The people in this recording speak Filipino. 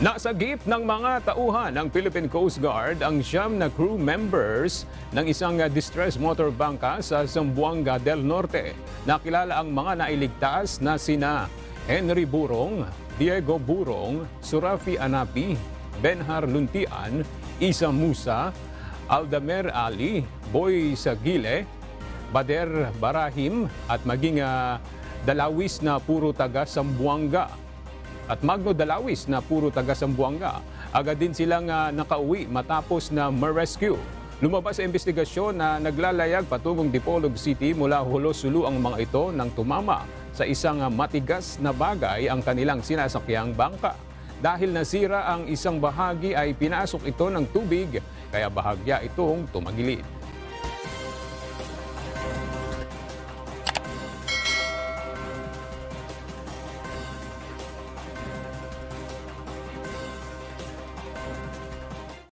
Nasagip ng mga tauhan ng Philippine Coast Guard ang 9 na crew members ng isang distress motor bangka sa Zamboanga del Norte. Nakilala ang mga nailigtas na sina Henry Burong, Diego Burong, Surafi Anapi, Benhar Luntian, Isa Musa, Aldamer Ali, Boy Sagile, Bader Barahim at maging Dalawis na puro taga Zamboanga at Magno Dalawis na puro taga Zamboanga. Agad din silang nakauwi matapos na ma-rescue. Lumabas sa investigasyon na naglalayag patungong Dipolog City mula Hulo-Sulu ang mga ito nang tumama sa isang matigas na bagay ang kanilang sinasakyang bangka. Dahil nasira ang isang bahagi ay pinasok ito ng tubig kaya bahagya itong tumagilid.